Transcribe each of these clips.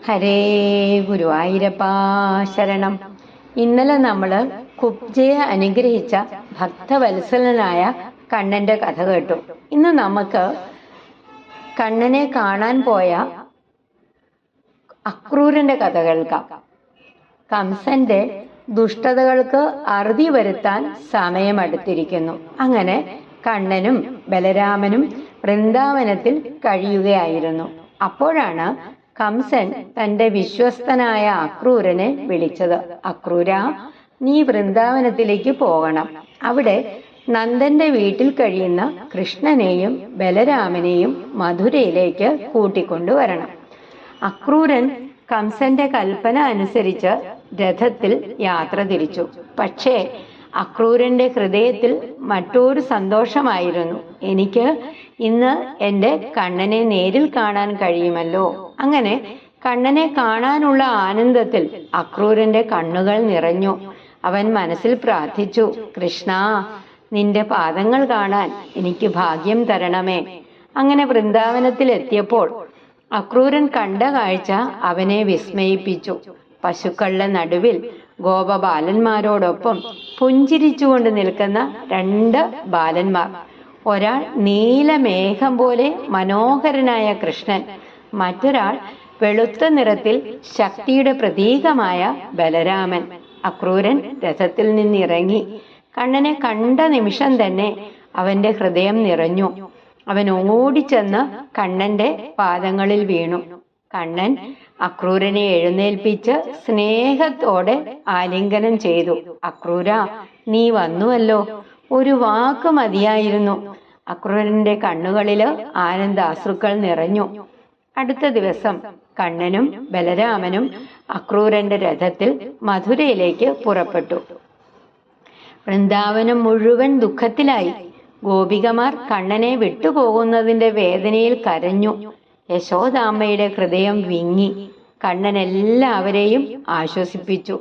ഹരേ ഗുരുവായൂരപ്പാ ശരണം. ഇന്നലെ നമ്മൾ കുബ്ജയെ അനുഗ്രഹിച്ച ഭക്തവത്സലനായ കണ്ണന്റെ കഥ കേട്ടു. ഇന്ന് നമുക്ക് കണ്ണനെ കാണാൻ പോയ അക്രൂരന്റെ കഥ കേൾക്കാം. കംസന്റെ ദുഷ്ടതകൾക്ക് അറുതി വരുത്താൻ സമയമടുത്തിരിക്കുന്നു. അങ്ങനെ കണ്ണനും ബലരാമനും വൃന്ദാവനത്തിൽ കഴിയുകയായിരുന്നു. അപ്പോഴാണ് കംസൻ തന്റെ വിശ്വസ്തനായ അക്രൂരനെ വിളിച്ചത്. അക്രൂര, നീ വൃന്ദാവനത്തിലേക്ക് പോകണം. അവിടെ നന്ദന്റെ വീട്ടിൽ കഴിയുന്ന കൃഷ്ണനെയും ബലരാമനെയും മധുരയിലേക്ക് കൂട്ടിക്കൊണ്ടുവരണം. അക്രൂരൻ കംസന്റെ കൽപ്പന അനുസരിച്ച് രഥത്തിൽ യാത്ര തിരിച്ചു. പക്ഷേ അക്രൂരന്റെ ഹൃദയത്തിൽ മറ്റൊരു സന്തോഷമായിരുന്നു. എനിക്ക് ഇന്ന് എൻ്റെ കണ്ണനെ നേരിൽ കാണാൻ കഴിയുമല്ലോ. അങ്ങനെ കണ്ണനെ കാണാനുള്ള ആനന്ദത്തിൽ അക്രൂരന്റെ കണ്ണുകൾ നിറഞ്ഞു. അവൻ മനസ്സിൽ പ്രാർത്ഥിച്ചു, കൃഷ്ണ, നിന്റെ പാദങ്ങൾ കാണാൻ എനിക്ക് ഭാഗ്യം തരണമേ. അങ്ങനെ വൃന്ദാവനത്തിൽ എത്തിയപ്പോൾ അക്രൂരൻ കണ്ട കാഴ്ച അവനെ വിസ്മയിപ്പിച്ചു. പശുക്കളുടെ നടുവിൽ ഗോപബാലന്മാരോടൊപ്പം പുഞ്ചിരിച്ചുകൊണ്ട് നിൽക്കുന്ന രണ്ട് ബാലന്മാർ. ഒരാൾ നീലമേഘം പോലെ മനോഹരനായ കൃഷ്ണൻ, മറ്റൊരാൾ വെളുത്ത നിറത്തിൽ ശക്തിയുടെ പ്രതീകമായ ബലരാമൻ. അക്രൂരൻ രഥത്തിൽ നിന്നിറങ്ങി. കണ്ണനെ കണ്ട നിമിഷം തന്നെ അവന്റെ ഹൃദയം നിറഞ്ഞു. അവൻ ഓടിച്ചെന്ന് കണ്ണന്റെ പാദങ്ങളിൽ വീണു. കണ്ണൻ അക്രൂരനെ എഴുന്നേൽപ്പിച്ച് സ്നേഹത്തോടെ ആലിംഗനം ചെയ്തു. അക്രൂര, നീ വന്നുവല്ലോ, ഒരു വാക്ക് മതിയായിരുന്നു. അക്രൂരന്റെ കണ്ണുകളില് ആനന്ദാശ്രുക്കൾ നിറഞ്ഞു. അടുത്ത ദിവസം കണ്ണനും ബലരാമനും അക്രൂരന്റെ രഥത്തിൽ മധുരയിലേക്ക് പുറപ്പെട്ടു. വൃന്ദാവനം മുഴുവൻ ദുഃഖത്തിലായി. ഗോപികമാർ കണ്ണനെ വിട്ടുപോകുന്നതിന്റെ വേദനയിൽ കരഞ്ഞു. യശോദാമ്മയുടെ ഹൃദയം വിങ്ങി. കണ്ണൻ എല്ലാവരെയും ആശ്വസിപ്പിച്ചു.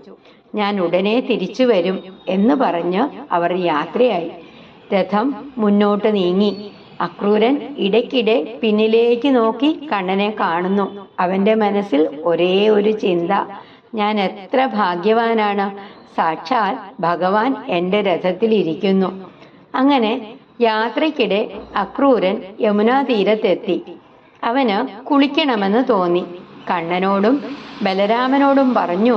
ഞാൻ ഉടനെ തിരിച്ചു വരും എന്ന് പറഞ്ഞ് അവർ യാത്രയായി. രഥം മുന്നോട്ട് നീങ്ങി. അക്രൂരൻ ഇടയ്ക്കിടെ പിന്നിലേക്ക് നോക്കി കണ്ണനെ കാണുന്നു. അവന്റെ മനസ്സിൽ ഒരേ ഒരു ചിന്ത, ഞാൻ എത്ര ഭാഗ്യവാനാണ്, സാക്ഷാൽ ഭഗവാൻ എൻ്റെ രഥത്തിൽ ഇരിക്കുന്നു. അങ്ങനെ യാത്രയ്ക്കിടെ അക്രൂരൻ യമുനാ തീരത്തെത്തി. അവന് കുളിക്കണമെന്ന് തോന്നി. കണ്ണനോടും ബലരാമനോടും പറഞ്ഞു,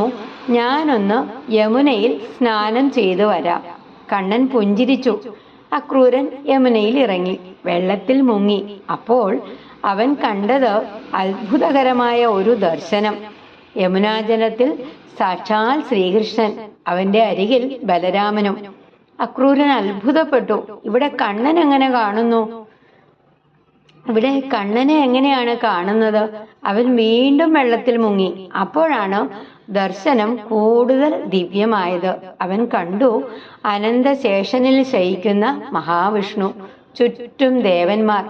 ഞാനൊന്ന് യമുനയിൽ സ്നാനം ചെയ്തു വരാം. കണ്ണൻ പുഞ്ചിരിച്ചു. അക്രൂരൻ യമുനയിൽ ഇറങ്ങി വെള്ളത്തിൽ മുങ്ങി. അപ്പോൾ അവൻ കണ്ടത് അത്ഭുതകരമായ ഒരു ദർശനം. യമുനാജലത്തിൽ സാക്ഷാൽ ശ്രീകൃഷ്ണൻ, അവന്റെ അരികിൽ ബലരാമനും. അക്രൂരൻ അത്ഭുതപ്പെട്ടു. ഇവിടെ കണ്ണൻ എങ്ങനെ കാണുന്നു? ഇവിടെ കണ്ണനെ എങ്ങനെയാണ് കാണുന്നത്? അവൻ വീണ്ടും വെള്ളത്തിൽ മുങ്ങി. അപ്പോഴാണ് ദർശനം കൂടുതൽ ദിവ്യമായത്. അവൻ കണ്ടു അനന്തശേഷനിൽ ശയിക്കുന്ന മഹാവിഷ്ണു, ചുറ്റും ദേവന്മാർ,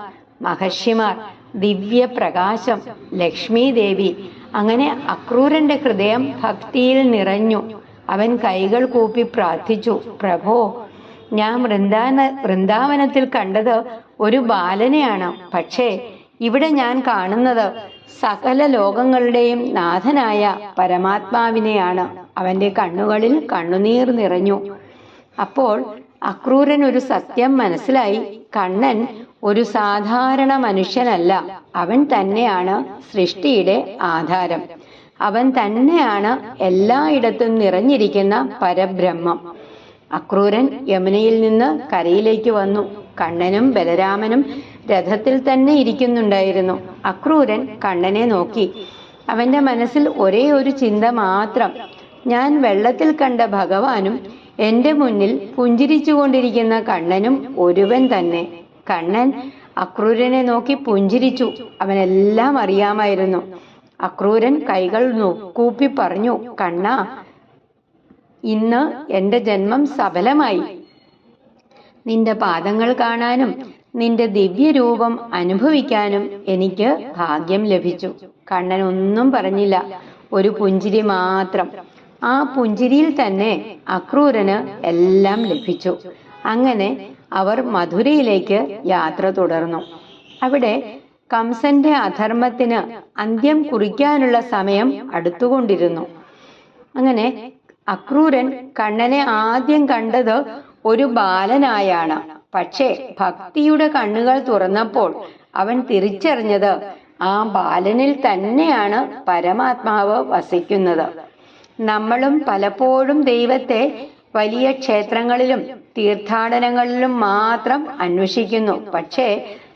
മഹർഷിമാർ, ദിവ്യ പ്രകാശം, ലക്ഷ്മി ദേവി. അങ്ങനെ അക്രൂരന്റെ ഹൃദയം ഭക്തിയിൽ നിറഞ്ഞു. അവൻ കൈകൾ കൂപ്പി പ്രാർത്ഥിച്ചു, പ്രഭോ, ഞാൻ വൃന്ദാവനത്തിൽ കണ്ടത് ഒരു ബാലനെയാണ്. പക്ഷേ ഇവിടെ ഞാൻ കാണുന്നത് സകല ലോകങ്ങളുടെയും നാഥനായ പരമാത്മാവിനെയാണ്. അവന്റെ കണ്ണുകളിൽ കണ്ണുനീർ നിറഞ്ഞു. അപ്പോൾ അക്രൂരൻ ഒരു സത്യം മനസ്സിലായി. കണ്ണൻ ഒരു സാധാരണ മനുഷ്യനല്ല. അവൻ തന്നെയാണ് സൃഷ്ടിയുടെ ആധാരം. അവൻ തന്നെയാണ് എല്ലായിടത്തും നിറഞ്ഞിരിക്കുന്ന പരബ്രഹ്മം. അക്രൂരൻ യമുനയിൽ നിന്ന് കരയിലേക്ക് വന്നു. കണ്ണനും ബലരാമനും രഥത്തിൽ തന്നെ ഇരിക്കുന്നുണ്ടായിരുന്നു. അക്രൂരൻ കണ്ണനെ നോക്കി. അവന്റെ മനസ്സിൽ ഒരേ ഒരു ചിന്ത മാത്രം, ഞാൻ വെള്ളത്തിൽ കണ്ട ഭഗവാനും എന്റെ മുന്നിൽ പുഞ്ചിരിച്ചുകൊണ്ടിരിക്കുന്ന കണ്ണനും ഒരുവൻ തന്നെ. കണ്ണൻ അക്രൂരനെ നോക്കി പുഞ്ചിരിച്ചു. അവനെല്ലാം അറിയാമായിരുന്നു. അക്രൂരൻ കൈകൾ കൂപ്പി പറഞ്ഞു, കണ്ണാ, ഇന്ന് എൻ്റെ ജന്മം സഫലമായി. നിന്റെ പാദങ്ങൾ കാണാനും നിന്റെ ദിവ്യരൂപം അനുഭവിക്കാനും എനിക്ക് ഭാഗ്യം ലഭിച്ചു. കണ്ണൻ ഒന്നും പറഞ്ഞില്ല, ഒരു പുഞ്ചിരി മാത്രം. ആ പുഞ്ചിരിയിൽ തന്നെ അക്രൂരന് എല്ലാം ലഭിച്ചു. അങ്ങനെ അവർ മധുരയിലേക്ക് യാത്ര തുടർന്നു. അവിടെ കംസന്റെ അധർമ്മത്തിന് അന്ത്യം കുറിക്കാനുള്ള സമയം അടുത്തുകൊണ്ടിരുന്നു. അങ്ങനെ അക്രൂരൻ കണ്ണനെ ആദ്യം കണ്ടത് ഒരു ബാലനായാണ്. പക്ഷേ ഭക്തിയുടെ കണ്ണുകൾ തുറന്നപ്പോൾ അവൻ തിരിച്ചറിഞ്ഞത് ആ ബാലനിൽ തന്നെയാണ് പരമാത്മാവ് വസിക്കുന്നത്. നമ്മളും പലപ്പോഴും ദൈവത്തെ വലിയ ക്ഷേത്രങ്ങളിലും തീർത്ഥാടനങ്ങളിലും മാത്രം അന്വേഷിക്കുന്നു. പക്ഷേ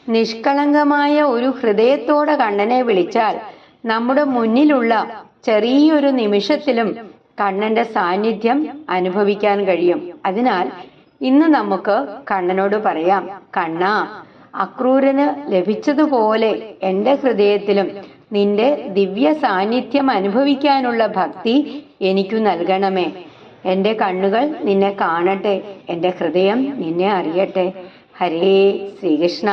നിഷ്കളങ്കമായ ഒരു ഹൃദയത്തോടെ കണ്ണനെ വിളിച്ചാൽ നമ്മുടെ മുന്നിലുള്ള ചെറിയൊരു നിമിഷത്തിലും കണ്ണന്റെ സാന്നിധ്യം അനുഭവിക്കാൻ കഴിയും. അതിനാൽ ഇന്ന് നമുക്ക് കണ്ണനോട് പറയാം, കണ്ണാ, അക്രൂരന് ലഭിച്ചതുപോലെ എൻ്റെ ഹൃദയത്തിലും നിന്റെ ദിവ്യ സാന്നിധ്യം അനുഭവിക്കാനുള്ള ഭക്തി എനിക്കു നൽകണമേ. എൻ്റെ കണ്ണുകൾ നിന്നെ കാണട്ടെ, എൻ്റെ ഹൃദയം നിന്നെ അറിയട്ടെ. ഹരേ ശ്രീകൃഷ്ണ.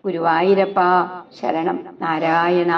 ഗുരുവായൂരപ്പ ശരണം. നാരായണ.